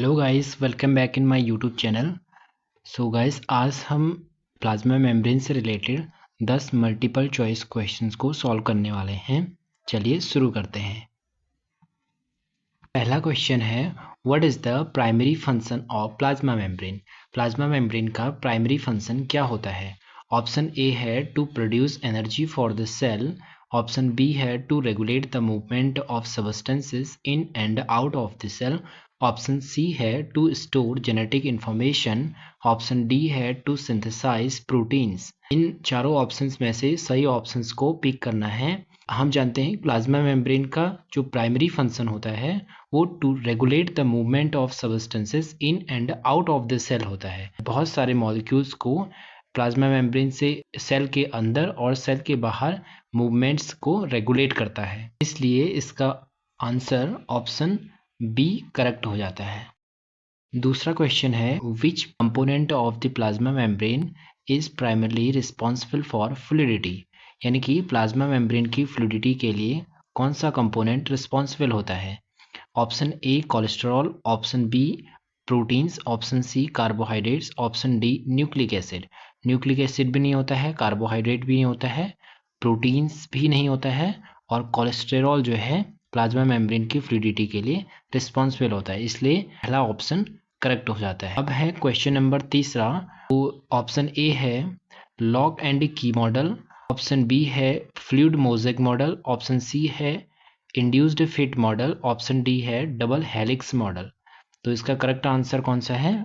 Hello guys, welcome back in my YouTube channel. So guys, आज हम plasma membrane से related 10 multiple choice questions को solve करने वाले हैं। चलिए शुरू करते हैं। पहला क्वेश्चन है, what is the primary function of plasma membrane. Plasma membrane का प्राइमरी फंक्शन क्या होता है। ऑप्शन ए है to produce energy for the cell, option B है to regulate the movement of substances in and out of the cell, option C है to store genetic information, option D है to synthesize proteins. इन चारों options में से सही options को pick करना है। हम जानते हैं प्लाज्मा मेम्ब्रेन का जो प्राइमरी फंक्शन होता है वो to regulate the movement of substances in and out of the cell होता है। बहुत सारे मॉलिक्यूल्स को प्लाज्मा मेम्ब्रेन से सेल के अंदर और सेल के बाहर मूवमेंट्स को रेगुलेट करता है, इसलिए इसका आंसर ऑप्शन बी करेक्ट हो जाता है। दूसरा क्वेश्चन है, विच component of the plasma membrane is primarily responsible for fluidity. यानी कि प्लाज्मा मेम्ब्रेन की फ्लूइडिटी के लिए कौन सा कंपोनेंट रिस्पॉन्सिबल होता है। Option A cholesterol, option B proteins, option C carbohydrates, option D nucleic acid. Nucleic acid भी नहीं होता है, कार्बोहाइड्रेट भी नहीं होता है, प्रोटीन्स भी नहीं होता है, और कोलेस्टेरॉल जो है प्लाज्मा मेम्ब्रेन की फ्लूइडिटी के लिए रिस्पॉन्सिबल होता है, इसलिए पहला ऑप्शन करेक्ट हो जाता है। अब है क्वेश्चन नंबर तीसरा। तो ऑप्शन ए है lock and key model, option B है fluid mosaic model, option C है induced fit model, option D है डबल हेलिक्स मॉडल। तो इसका करेक्ट आंसर कौन सा है।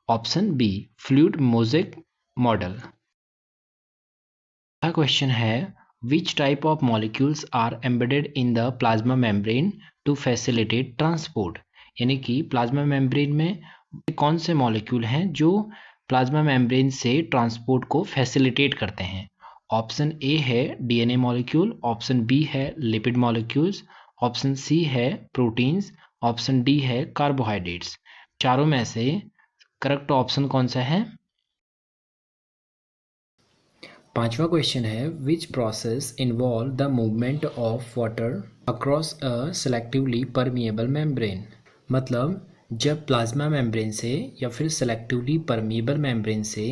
Option B fluid mosaic model. अगला क्वेश्चन है, which type of molecules are embedded in the plasma membrane to facilitate transport. यानी कि प्लाज्मा मेम्ब्रेन में कौन से मॉलिक्यूल हैं जो प्लाज्मा मेम्ब्रेन से ट्रांसपोर्ट को फैसिलिटेट करते हैं। ऑप्शन ए है डीएनए मॉलिक्यूल, ऑप्शन बी है लिपिड मॉलिक्यूल्स, ऑप्शन सी है प्रोटीन्स, ऑप्शन डी है कार्बोहाइड्रेट्स। चारों में से करेक्ट ऑप्शन कौन सा है। पांचवा क्वेश्चन है, which process involve the movement of water across a selectively permeable membrane. मतलब जब प्लाज्मा मेम्ब्रेन से या फिर सेलेक्टिवली परमिएबल मेम्ब्रेन से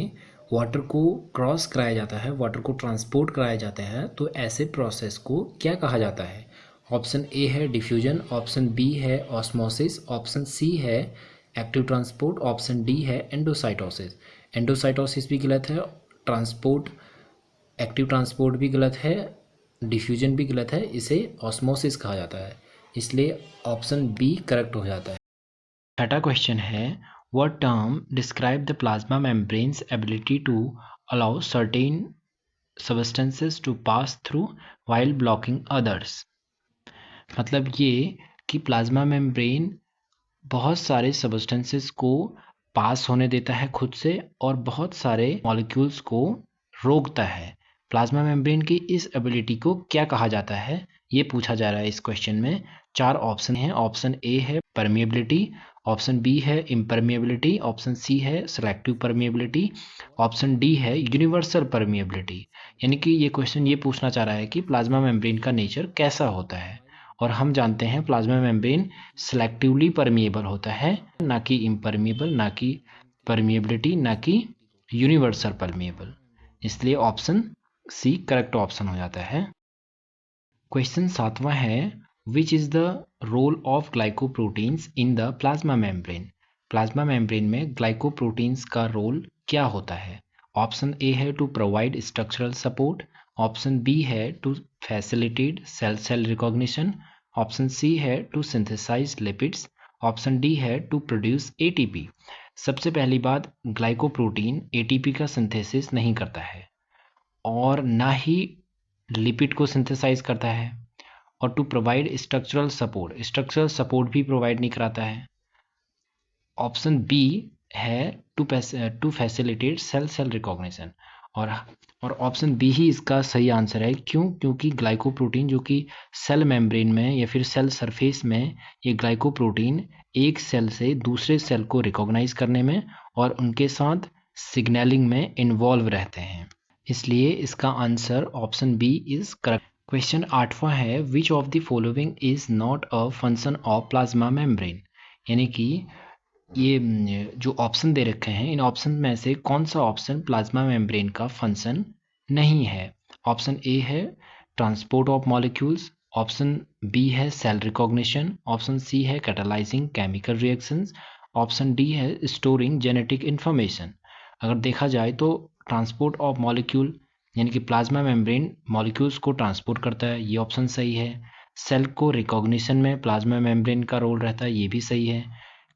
वाटर को क्रॉस कराया जाता है, वाटर को ट्रांसपोर्ट कराया जाता है, तो ऐसे प्रोसेस को क्या कहा जाता है। ऑप्शन ए है डिफ्यूजन, ऑप्शन बी है ऑस्मोसिस, ऑप्शन सी है एक्टिव ट्रांसपोर्ट, ऑप्शन डी है एंडोसाइटोसिस। एंडोसाइटोसिस भी गलत है, ट्रांसपोर्ट एक्टिव ट्रांसपोर्ट भी गलत है, डिफ्यूजन भी गलत है, इसे ऑस्मोसिस कहा जाता है, इसलिए ऑप्शन बी करेक्ट हो जाता है। छठा क्वेश्चन है, what term describe the plasma membrane's ability to allow certain substances to pass through while blocking others. मतलब ये कि प्लाज्मा मेम्ब्रेन बहुत सारे सब्सटेंसेस को पास होने देता है खुद से और बहुत सारे मॉलिक्यूल्स को रोकता है। प्लाज्मा मेम्ब्रेन की इस एबिलिटी को क्या कहा जाता है, ये पूछा जा रहा है इस क्वेश्चन में। चार ऑप्शन हैं। ऑप्शन ए है परमिएबिलिटी, ऑप्शन बी है इम्परमिएबिलिटी, ऑप्शन सी है सेलेक्टिव परमिएबिलिटी, ऑप्शन डी है यूनिवर्सल परमिएबिलिटी। यानी कि ये क्वेश्चन ये पूछना चाह रहा है कि प्लाज्मा मेम्ब्रेन का नेचर कैसा होता है, और हम जानते हैं प्लाज्मा मेम्ब्रेन सेलेक्टिवली परमिएबल होता है, ना कि इम्परमिएबल, ना कि परमिएबिलिटी, ना कि यूनिवर्सल परमिएबल, इसलिए ऑप्शन सी करेक्ट ऑप्शन हो जाता है। क्वेश्चन सातवां है, which is the role of glycoproteins in the plasma membrane. Plasma membrane में ग्लाइकोप्रोटीन्स का रोल क्या होता है। ऑप्शन ए है to provide structural support, option B है to facilitate cell cell recognition, option C है to synthesize lipids, option D है to produce ATP. सबसे पहली बात, ग्लाइकोप्रोटीन एटीपी का सिंथेसिस नहीं करता है और ना ही लिपिड को सिंथेसाइज करता है, और टू प्रोवाइड स्ट्रक्चरल सपोर्ट भी प्रोवाइड नहीं कराता है। ऑप्शन बी है to facilitate cell cell recognition, और ऑप्शन बी ही इसका सही आंसर है। क्योंकि ग्लाइकोप्रोटीन जो कि सेल मेम्ब्रेन में या फिर सेल सरफेस में, ये ग्लाइकोप्रोटीन एक सेल से दूसरे सेल को रिकॉग्नाइज करने में और उनके साथ सिग्नलिंग में इन्वॉल्व रहते हैं, इसलिए इसका answer option B is correct. Question आठवां है, which of the following is not a function of plasma membrane. यानी कि ये जो ऑप्शन दे रखे हैं, इन ऑप्शन में से कौन सा ऑप्शन प्लाज्मा मेम्ब्रेन का फंक्शन नहीं है? ऑप्शन ए है transport of molecules, option B है सेल रिकॉग्निशन, ऑप्शन सी है catalysing chemical reactions, option D है स्टोरिंग जेनेटिक इन्फॉर्मेशन। अगर देखा जाए तो ट्रांसपोर्ट ऑफ मॉलिक्यूल यानी कि प्लाज्मा मेम्ब्रेन मॉलिक्यूल्स को ट्रांसपोर्ट करता है, ये ऑप्शन सही है। सेल को रिकॉग्निशन में प्लाज्मा मेम्ब्रेन का रोल रहता है, ये भी सही है।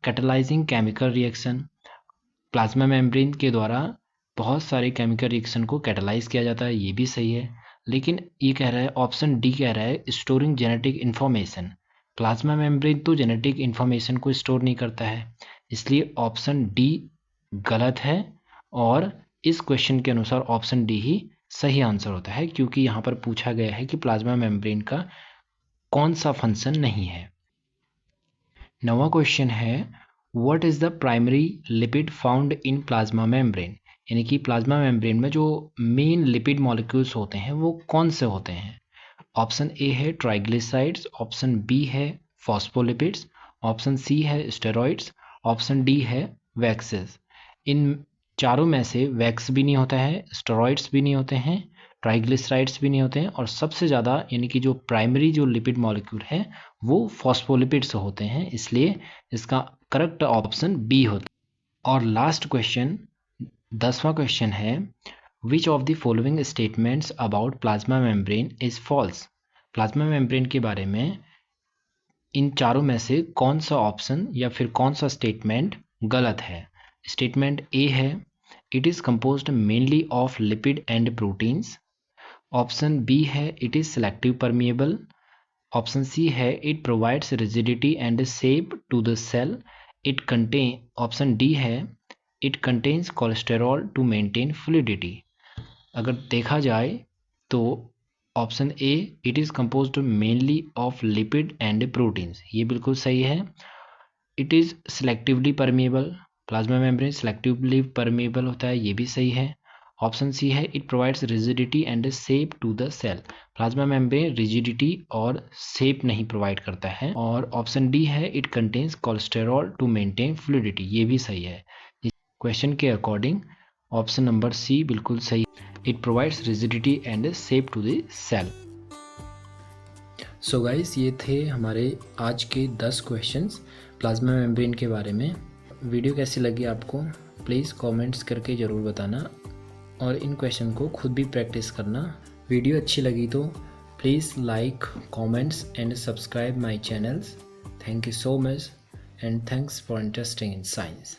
Catalysing chemical reaction, plasma membrane के द्वारा बहुत सारे केमिकल रिएक्शन को कैटालाइज किया जाता है, ये भी सही है। लेकिन ये कह रहा है, ऑप्शन डी कह रहा है storing genetic information. Plasma membrane तो जेनेटिक इन्फॉर्मेशन को स्टोर नहीं करता है, इसलिए ऑप्शन डी गलत है। और इस क्वेश्चन के अनुसार ऑप्शन डी ही सही आंसर होता है, क्योंकि यहाँ पर पूछा गया है कि प्लाज्मा मेम्ब्रेन का कौन सा फंक्शन नहीं है। नवा क्वेश्चन है, what is the primary lipid found in plasma membrane? यानी कि प्लाज्मा मेम्ब्रेन में जो मेन लिपिड मॉलिक्यूल्स होते हैं वो कौन से होते हैं? ऑप्शन ए है ट्राइग्लिसराइड्स, ऑप्शन बी है फॉस्फोलिपिड्स, ऑप्शन सी है स्टेरॉइड्स, ऑप्शन डी है वैक्सेस। इन चारों में से वैक्स भी नहीं होता है, स्टेरॉइड्स भी नहीं होते हैं, ट्राइग्लिसराइड्स भी नहीं होते हैं, और सबसे ज़्यादा यानी कि जो प्राइमरी जो लिपिड मॉलिक्यूल है वो फॉस्फोलिपिड्स होते हैं, इसलिए इसका करेक्ट ऑप्शन बी होता है। और लास्ट क्वेश्चन, 10वां क्वेश्चन है, which of the following statements about plasma membrane is false? Plasma membrane के बारे में इन चारों में से कौन सा ऑप्शन या फिर कौन सा स्टेटमेंट गलत है? स्टेटमेंट ए है, it is composed mainly of lipid and proteins. Option B है, it is selective permeable. Option C है, it provides rigidity and shape to the cell. It contain option D है, it contains cholesterol to maintain fluidity. अगर देखा जाए तो option A, it is composed mainly of lipid and proteins, ये बिल्कुल सही है। It is selectively permeable, plasma membrane selectively permeable होता है, ये भी सही है। ऑप्शन सी है, it provides rigidity and shape to the cell, plasma membrane rigidity और शेप नहीं प्रोवाइड करता है। और ऑप्शन डी है, it contains cholesterol to maintain fluidity, ये भी सही है। क्वेश्चन के अकॉर्डिंग ऑप्शन नंबर सी बिल्कुल सही, it provides rigidity and shape to the cell. So guys, ये थे हमारे आज के 10 क्वेश्चंस प्लाज्मा मेम्ब्रेन के बारे में। वीडियो कैसी लगी आपको प्लीज़ कमेंट्स करके ज़रूर बताना, और इन क्वेश्चन को खुद भी प्रैक्टिस करना। वीडियो अच्छी लगी तो please like, comments and subscribe my channels. Thank you so much and thanks for interesting in science.